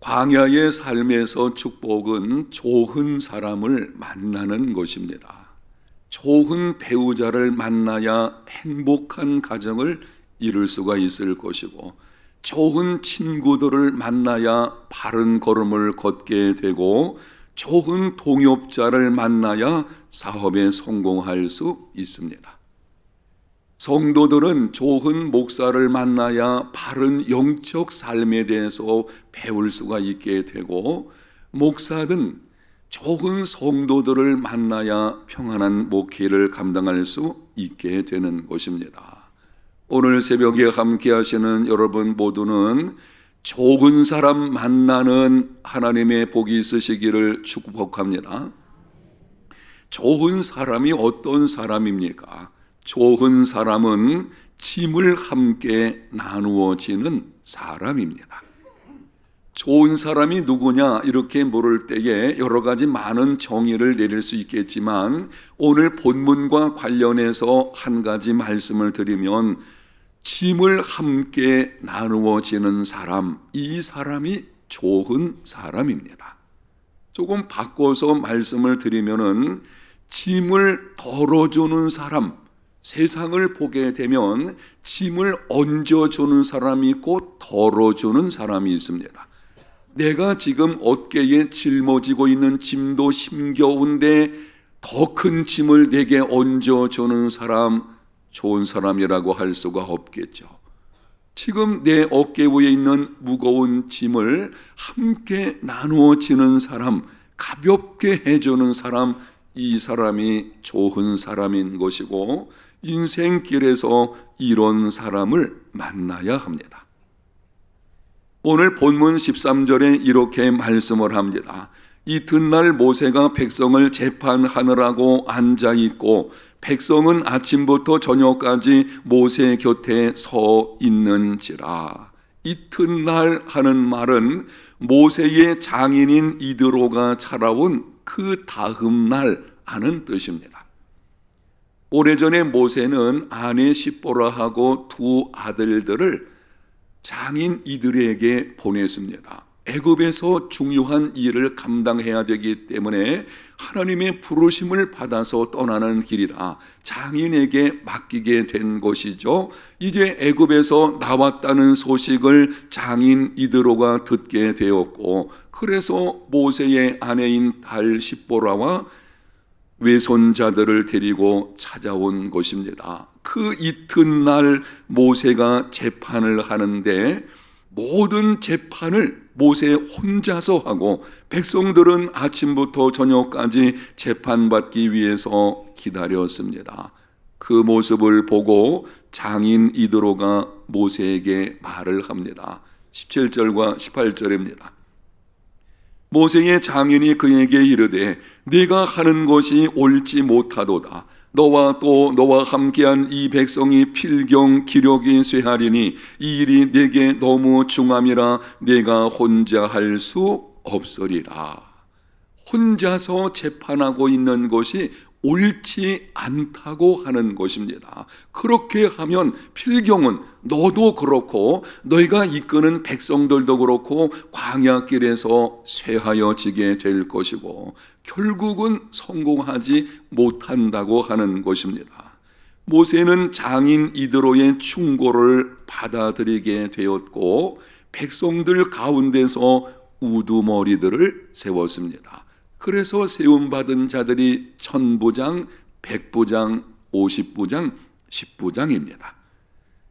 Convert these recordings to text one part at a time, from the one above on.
광야의 삶에서 축복은 좋은 사람을 만나는 것입니다. 좋은 배우자를 만나야 행복한 가정을 이룰 수가 있을 것이고, 좋은 친구들을 만나야 바른 걸음을 걷게 되고, 좋은 동업자를 만나야 사업에 성공할 수 있습니다. 성도들은 좋은 목사를 만나야 바른 영적 삶에 대해서 배울 수가 있게 되고, 목사는 좋은 성도들을 만나야 평안한 목회를 감당할 수 있게 되는 것입니다. 오늘 새벽에 함께 하시는 여러분 모두는 좋은 사람 만나는 하나님의 복이 있으시기를 축복합니다. 좋은 사람이 어떤 사람입니까? 좋은 사람은 짐을 함께 나누어지는 사람입니다. 좋은 사람이 누구냐 이렇게 물을 때에 여러 가지 많은 정의를 내릴 수 있겠지만, 오늘 본문과 관련해서 한 가지 말씀을 드리면, 짐을 함께 나누어지는 사람, 이 사람이 좋은 사람입니다. 조금 바꿔서 말씀을 드리면은, 짐을 덜어주는 사람, 세상을 보게 되면 짐을 얹어주는 사람이 있고 덜어주는 사람이 있습니다. 내가 지금 어깨에 짊어지고 있는 짐도 힘겨운데 더 큰 짐을 내게 얹어주는 사람, 좋은 사람이라고 할 수가 없겠죠. 지금 내 어깨 위에 있는 무거운 짐을 함께 나누어지는 사람, 가볍게 해주는 사람, 이 사람이 좋은 사람인 것이고, 인생길에서 이런 사람을 만나야 합니다. 오늘 본문 13절에 이렇게 말씀을 합니다. 이튿날 모세가 백성을 재판하느라고 앉아있고, 백성은 아침부터 저녁까지 모세 곁에 서 있는지라. 이튿날 하는 말은 모세의 장인인 이드로가 살아온 그 다음 날 하는 뜻입니다. 오래전에 모세는 아내 십보라하고 두 아들들을 장인 이들에게 보냈습니다. 애굽에서 중요한 일을 감당해야 되기 때문에 하나님의 부르심을 받아서 떠나는 길이라 장인에게 맡기게 된 것이죠. 이제 애굽에서 나왔다는 소식을 장인 이드로가 듣게 되었고, 그래서 모세의 아내인 딸 십보라와 외손자들을 데리고 찾아온 것입니다. 그 이튿날 모세가 재판을 하는데, 모든 재판을 모세 혼자서 하고 백성들은 아침부터 저녁까지 재판받기 위해서 기다렸습니다. 그 모습을 보고 장인 이드로가 모세에게 말을 합니다. 17절과 18절입니다. 모세의 장인이 그에게 이르되, 네가 하는 것이 옳지 못하도다. 너와 또 너와 함께한 이 백성이 필경 기력이 쇠하리니 이 일이 네게 너무 중함이라 네가 혼자 할 수 없으리라. 혼자서 재판하고 있는 것이 옳지 않다고 하는 것입니다. 그렇게 하면 필경은 너도 그렇고 너희가 이끄는 백성들도 그렇고 광야길에서 쇠하여지게 될 것이고 결국은 성공하지 못한다고 하는 것입니다. 모세는 장인 이드로의 충고를 받아들이게 되었고 백성들 가운데서 우두머리들을 세웠습니다. 그래서 세움받은 자들이 1000부장, 100부장, 50부장, 10부장입니다.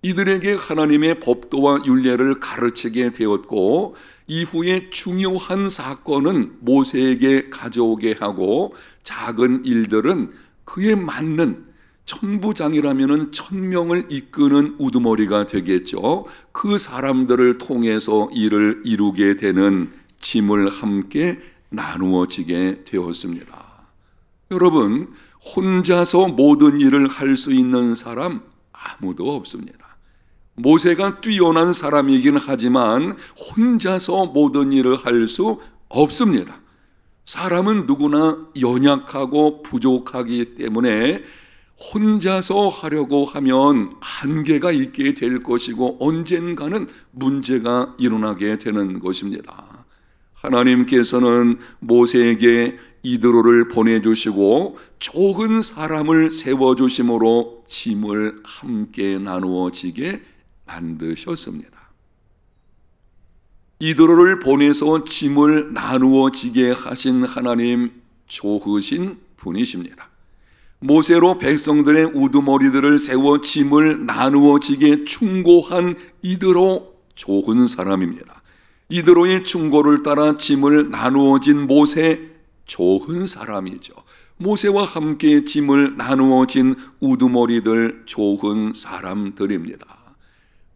이들에게 하나님의 법도와 율례를 가르치게 되었고, 이후에 중요한 사건은 모세에게 가져오게 하고, 작은 일들은 그에 맞는 천부장이라면 1000명을 이끄는 우두머리가 되겠죠. 그 사람들을 통해서 일을 이루게 되는 짐을 함께 나누어지게 되었습니다. 여러분, 혼자서 모든 일을 할 수 있는 사람 아무도 없습니다. 모세가 뛰어난 사람이긴 하지만 혼자서 모든 일을 할 수 없습니다. 사람은 누구나 연약하고 부족하기 때문에 혼자서 하려고 하면 한계가 있게 될 것이고 언젠가는 문제가 일어나게 되는 것입니다. 하나님께서는 모세에게 이드로를 보내주시고 좋은 사람을 세워주심으로 짐을 함께 나누어 지게 만드셨습니다. 이드로를 보내서 짐을 나누어 지게 하신 하나님, 좋으신 분이십니다. 모세로 백성들의 우두머리들을 세워 짐을 나누어 지게 충고한 이드로, 좋은 사람입니다. 이드로의 충고를 따라 짐을 나누어 진 모세, 좋은 사람이죠. 모세와 함께 짐을 나누어 진 우두머리들, 좋은 사람들입니다.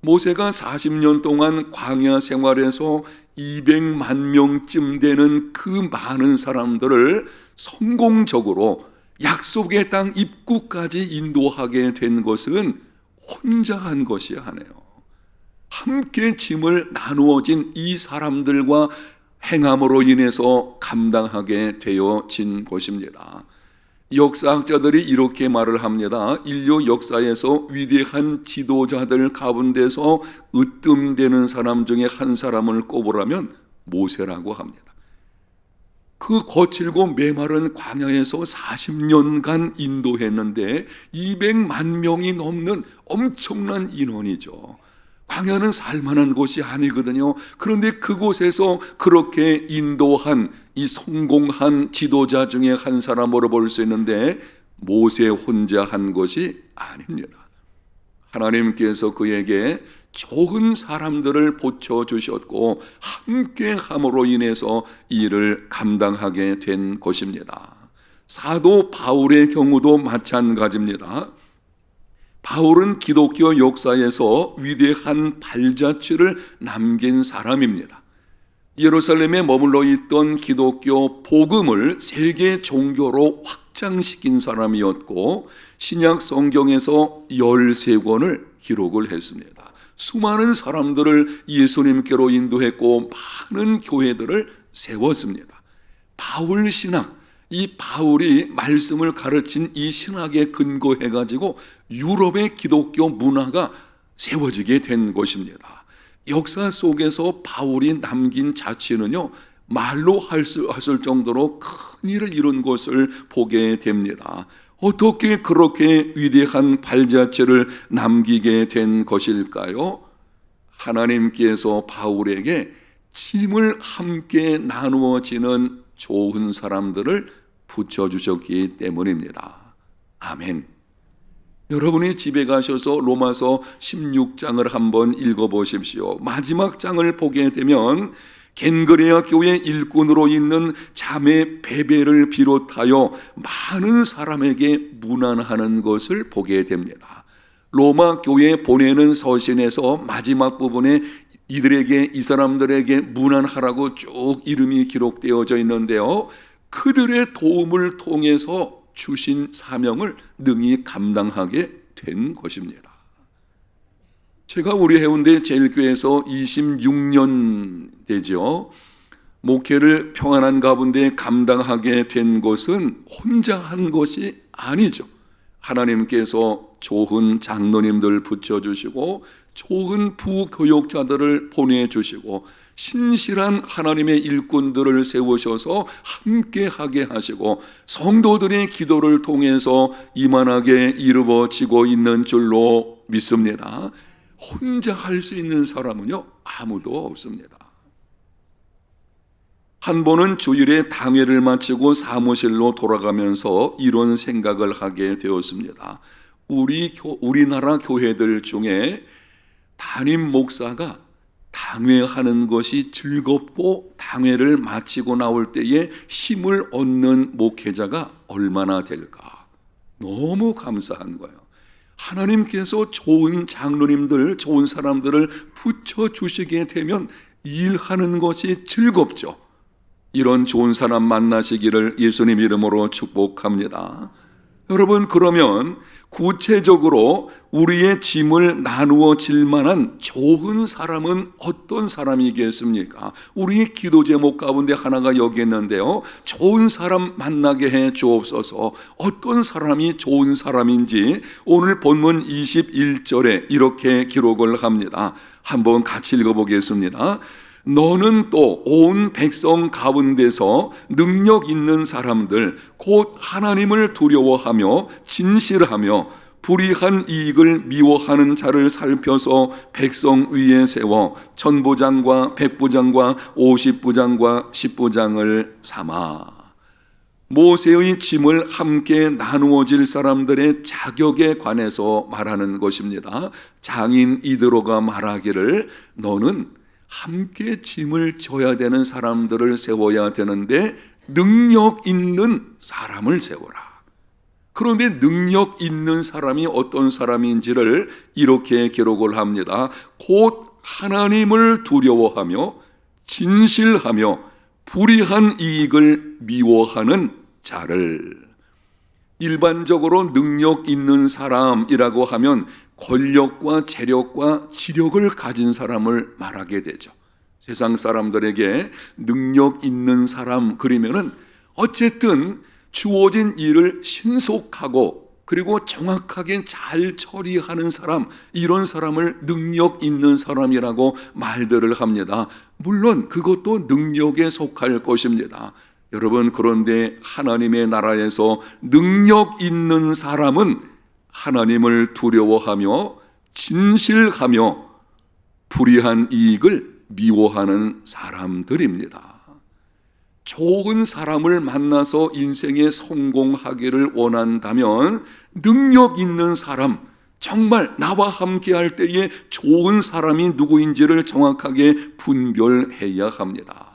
모세가 40년 동안 광야 생활에서 200만 명쯤 되는 그 많은 사람들을 성공적으로 약속의 땅 입구까지 인도하게 된 것은 혼자 한 것이 아니에요. 함께 짐을 나누어진 이 사람들과 행함으로 인해서 감당하게 되어진 것입니다. 역사학자들이 이렇게 말을 합니다. 인류 역사에서 위대한 지도자들 가운데서 으뜸되는 사람 중에 한 사람을 꼽으라면 모세라고 합니다. 그 거칠고 메마른 광야에서 40년간 인도했는데 200만 명이 넘는 엄청난 인원이죠. 광야는 살만한 곳이 아니거든요. 그런데 그곳에서 그렇게 인도한 이 성공한 지도자 중에 한 사람으로 볼 수 있는데 모세 혼자 한 것이 아닙니다. 하나님께서 그에게 좋은 사람들을 보쳐주셨고 함께 함으로 인해서 일을 감당하게 된 것입니다. 사도 바울의 경우도 마찬가지입니다. 바울은 기독교 역사에서 위대한 발자취를 남긴 사람입니다. 예루살렘에 머물러 있던 기독교 복음을 세계 종교로 확장시킨 사람이었고 신약 성경에서 13권을 기록을 했습니다. 수많은 사람들을 예수님께로 인도했고 많은 교회들을 세웠습니다. 바울 신학, 이 바울이 말씀을 가르친 이 신학에 근거해가지고 유럽의 기독교 문화가 세워지게 된 것입니다. 역사 속에서 바울이 남긴 자취는요, 말로 할 수 없을 정도로 큰 일을 이룬 것을 보게 됩니다. 어떻게 그렇게 위대한 발자취를 남기게 된 것일까요? 하나님께서 바울에게 짐을 함께 나누어지는 좋은 사람들을 붙여주셨기 때문입니다. 아멘. 여러분이 집에 가셔서 로마서 16장을 한번 읽어보십시오. 마지막 장을 보게 되면 겐그레아 교회 일꾼으로 있는 자매 베베를 비롯하여 많은 사람에게 문안하는 것을 보게 됩니다. 로마 교회에 보내는 서신에서 마지막 부분에 이 사람들에게 문안하라고 쭉 이름이 기록되어져 있는데요. 그들의 도움을 통해서 주신 사명을 능히 감당하게 된 것입니다. 제가 우리 해운대 제일교회에서 26년 되죠. 목회를 평안한 가운데 감당하게 된 것은 혼자 한 것이 아니죠. 하나님께서 좋은 장로님들 붙여주시고 좋은 부교육자들을 보내주시고 신실한 하나님의 일꾼들을 세우셔서 함께하게 하시고 성도들의 기도를 통해서 이만하게 이루어지고 있는 줄로 믿습니다. 혼자 할 수 있는 사람은요, 아무도 없습니다. 한 번은 주일에 당회를 마치고 돌아가면서 이런 생각을 하게 되었습니다. 우리나라 교회들 중에 담임 목사가 당회하는 것이 즐겁고 당회를 마치고 나올 때에 힘을 얻는 목회자가 얼마나 될까? 너무 감사한 거예요. 하나님께서 좋은 장로님들, 좋은 사람들을 붙여주시게 되면 일하는 것이 즐겁죠. 이런 좋은 사람 만나시기를 예수님 이름으로 축복합니다. 여러분, 그러면 구체적으로 우리의 짐을 나누어 질 만한 좋은 사람은 어떤 사람이겠습니까? 우리의 기도 제목 가운데 하나가 여기 있는데요. 좋은 사람 만나게 해 주옵소서. 어떤 사람이 좋은 사람인지 오늘 본문 21절에 이렇게 기록을 합니다. 한번 같이 읽어보겠습니다. 너는 또 온 백성 가운데서 능력 있는 사람들 곧 하나님을 두려워하며 진실하며 불의한 이익을 미워하는 자를 살펴서 백성 위에 세워 천부장과 백부장과 50부장과 10부장을 삼아. 모세의 짐을 함께 나누어질 사람들의 자격에 관해서 말하는 것입니다. 장인 이드로가 말하기를 너는 함께 짐을 져야 되는 사람들을 세워야 되는데 능력 있는 사람을 세워라. 그런데 능력 있는 사람이 어떤 사람인지를 이렇게 기록을 합니다. 곧 하나님을 두려워하며 진실하며 불의한 이익을 미워하는 자를. 일반적으로 능력 있는 사람이라고 하면 권력과 재력과 지력을 가진 사람을 말하게 되죠. 세상 사람들에게 능력 있는 사람 그러면은 어쨌든 주어진 일을 신속하고 그리고 정확하게 잘 처리하는 사람, 이런 사람을 능력 있는 사람이라고 말들을 합니다. 물론 그것도 능력에 속할 것입니다. 여러분, 그런데 하나님의 나라에서 능력 있는 사람은 하나님을 두려워하며 진실하며 불의한 이익을 미워하는 사람들입니다. 좋은 사람을 만나서 인생에 성공하기를 원한다면 능력 있는 사람, 정말 나와 함께 할 때에 좋은 사람이 누구인지를 정확하게 분별해야 합니다.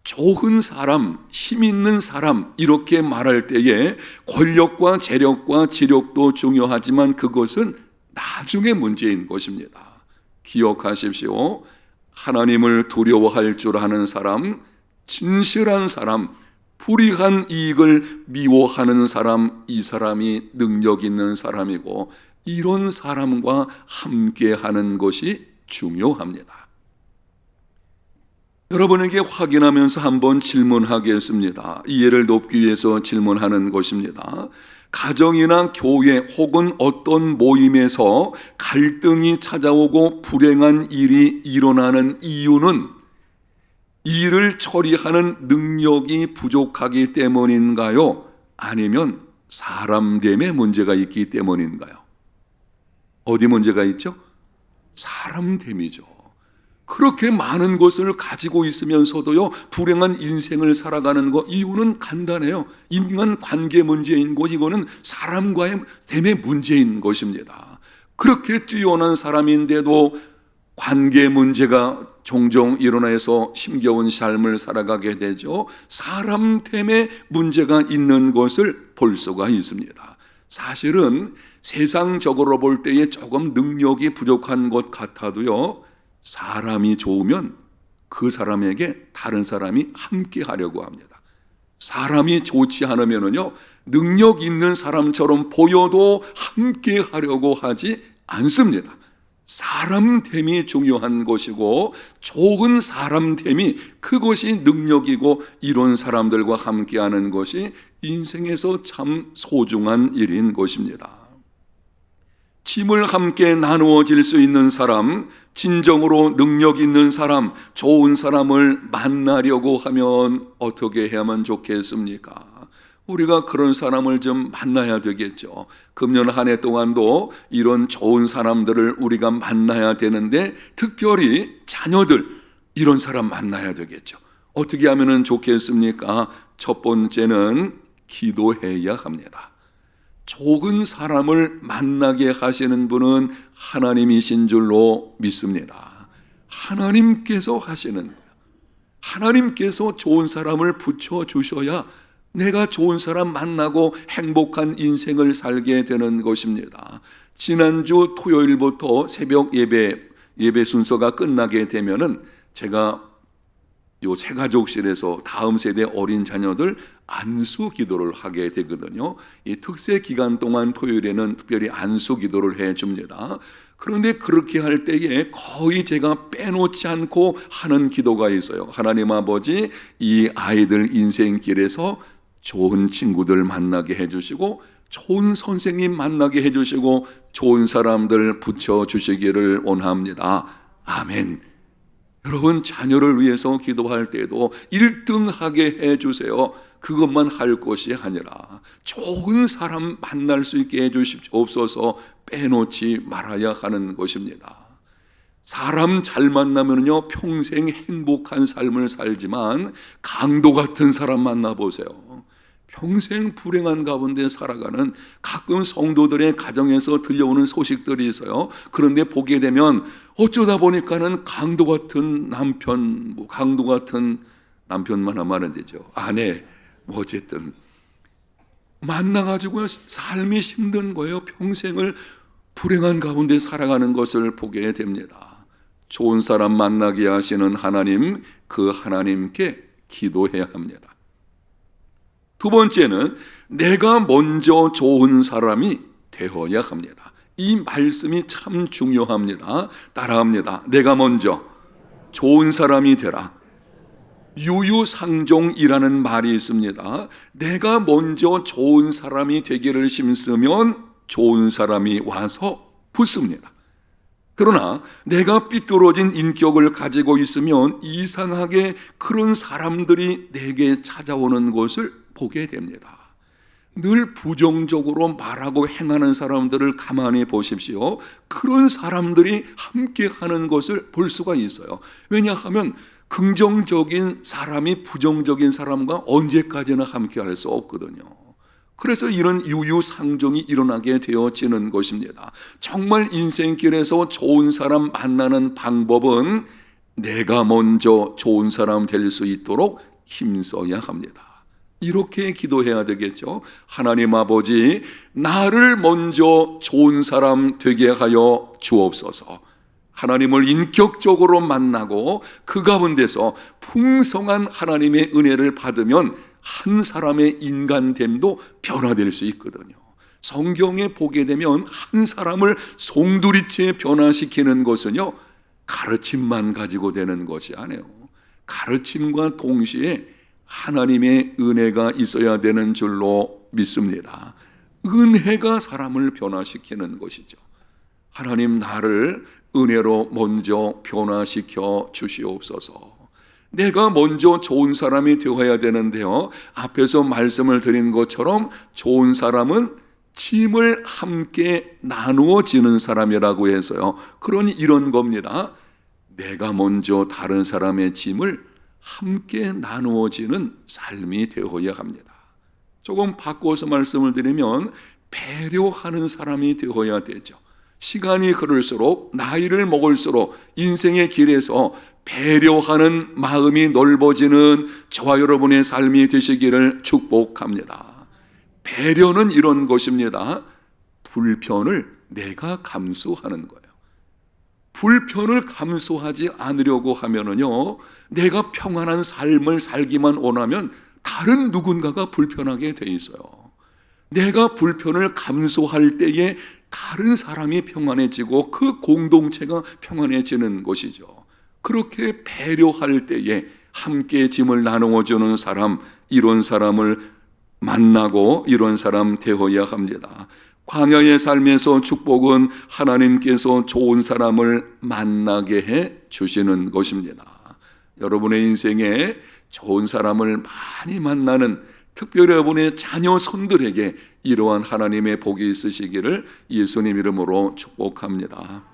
좋은 사람, 힘 있는 사람 이렇게 말할 때에 권력과 재력과 지력도 중요하지만 그것은 나중의 문제인 것입니다. 기억하십시오. 하나님을 두려워할 줄 아는 사람, 진실한 사람, 불의한 이익을 미워하는 사람, 이 사람이 능력 있는 사람이고 이런 사람과 함께하는 것이 중요합니다. 여러분에게 확인하면서 한번 질문하겠습니다. 이해를 돕기 위해서 질문하는 것입니다. 가정이나 교회 혹은 어떤 모임에서 갈등이 찾아오고 불행한 일이 일어나는 이유는 일을 처리하는 능력이 부족하기 때문인가요? 아니면 사람됨에 문제가 있기 때문인가요? 어디 문제가 있죠? 사람됨이죠. 그렇게 많은 것을 가지고 있으면서도요, 불행한 인생을 살아가는 것, 이유는 간단해요. 인간 관계 문제인 것, 이거는 사람과의 됨의 문제인 것입니다. 그렇게 뛰어난 사람인데도 관계 문제가 종종 일어나서 힘겨운 삶을 살아가게 되죠. 사람됨의 문제가 있는 것을 볼 수가 있습니다. 사실은 세상적으로 볼 때에 조금 능력이 부족한 것 같아도요, 사람이 좋으면 그 사람에게 다른 사람이 함께 하려고 합니다. 사람이 좋지 않으면요, 능력 있는 사람처럼 보여도 함께 하려고 하지 않습니다. 사람됨이 중요한 것이고 좋은 사람됨이 그것이 능력이고 이런 사람들과 함께하는 것이 인생에서 참 소중한 일인 것입니다. 짐을 함께 나누어질 수 있는 사람, 진정으로 능력 있는 사람, 좋은 사람을 만나려고 하면 어떻게 해야만 좋겠습니까? 우리가 그런 사람을 좀 만나야 되겠죠. 금년 한 해 동안도 이런 좋은 사람들을 우리가 만나야 되는데 특별히 자녀들, 이런 사람 만나야 되겠죠. 어떻게 하면 좋겠습니까? 첫 번째는 기도해야 합니다. 좋은 사람을 만나게 하시는 분은 하나님이신 줄로 믿습니다. 하나님께서 하시는 거예요. 하나님께서 좋은 사람을 붙여주셔야 내가 좋은 사람 만나고 행복한 인생을 살게 되는 것입니다. 지난주 토요일부터 새벽 예배 순서가 끝나게 되면은 제가 요 새가족실에서 다음 세대 어린 자녀들 안수 기도를 하게 되거든요. 이 특세 기간 동안 토요일에는 특별히 안수 기도를 해줍니다. 그런데 그렇게 할 때에 거의 제가 빼놓지 않고 하는 기도가 있어요. 하나님 아버지, 이 아이들 인생길에서 좋은 친구들 만나게 해주시고 좋은 선생님 만나게 해주시고 좋은 사람들 붙여주시기를 원합니다. 아멘. 여러분 자녀를 위해서 기도할 때도 1등하게 해주세요. 그것만 할 것이 아니라 좋은 사람 만날 수 있게 해주시옵소서 빼놓지 말아야 하는 것입니다. 사람 잘 만나면요 평생 행복한 삶을 살지만 강도 같은 사람 만나보세요. 평생 불행한 가운데 살아가는 가끔 성도들의 가정에서 들려오는 소식들이 있어요. 그런데 보게 되면 어쩌다 보니까는 강도 같은 남편, 강도 같은 남편만 하면 안 되죠. 아내, 어쨌든 만나가지고 삶이 힘든 거예요. 평생을 불행한 가운데 살아가는 것을 보게 됩니다. 좋은 사람 만나게 하시는 하나님, 그 하나님께 기도해야 합니다. 두 번째는 내가 먼저 좋은 사람이 되어야 합니다. 이 말씀이 참 중요합니다. 따라합니다. 내가 먼저 좋은 사람이 되라. 유유상종이라는 말이 있습니다. 내가 먼저 좋은 사람이 되기를 힘쓰면 좋은 사람이 와서 붙습니다. 그러나 내가 삐뚤어진 인격을 가지고 있으면 이상하게 그런 사람들이 내게 찾아오는 것을 보게 됩니다. 늘 부정적으로 말하고 행하는 사람들을 가만히 보십시오. 그런 사람들이 함께 하는 것을 볼 수가 있어요. 왜냐하면 긍정적인 사람이 부정적인 사람과 언제까지나 함께 할 수 없거든요. 그래서 이런 유유상종이 일어나게 되어지는 것입니다. 정말 인생길에서 좋은 사람 만나는 방법은 내가 먼저 좋은 사람 될 수 있도록 힘써야 합니다. 이렇게 기도해야 되겠죠. 하나님 아버지, 나를 먼저 좋은 사람 되게 하여 주옵소서. 하나님을 인격적으로 만나고 그 가운데서 풍성한 하나님의 은혜를 받으면 한 사람의 인간됨도 변화될 수 있거든요. 성경에 보게 되면 한 사람을 송두리째 변화시키는 것은요, 가르침만 가지고 되는 것이 아니에요. 가르침과 동시에 하나님의 은혜가 있어야 되는 줄로 믿습니다. 은혜가 사람을 변화시키는 것이죠. 하나님, 나를 은혜로 먼저 변화시켜 주시옵소서. 내가 먼저 좋은 사람이 되어야 되는데요, 앞에서 말씀을 드린 것처럼 좋은 사람은 짐을 함께 나누어 지는 사람이라고 해서요, 그러니 이런 겁니다. 내가 먼저 다른 사람의 짐을 함께 나누어지는 삶이 되어야 합니다. 조금 바꿔서 말씀을 드리면 배려하는 사람이 되어야 되죠. 시간이 흐를수록, 나이를 먹을수록 인생의 길에서 배려하는 마음이 넓어지는 저와 여러분의 삶이 되시기를 축복합니다. 배려는 이런 것입니다. 불편을 내가 감수하는 거예요. 불편을 감수하지 않으려고 하면은요, 내가 평안한 삶을 살기만 원하면 다른 누군가가 불편하게 돼 있어요. 내가 불편을 감수할 때에 다른 사람이 평안해지고 그 공동체가 평안해지는 것이죠. 그렇게 배려할 때에 함께 짐을 나누어주는 사람, 이런 사람을 만나고 이런 사람 되어야 합니다. 광야의 삶에서 축복은 하나님께서 좋은 사람을 만나게 해 주시는 것입니다. 여러분의 인생에 좋은 사람을 많이 만나는, 특별히 여러분의 자녀 손들에게 이러한 하나님의 복이 있으시기를 예수님 이름으로 축복합니다.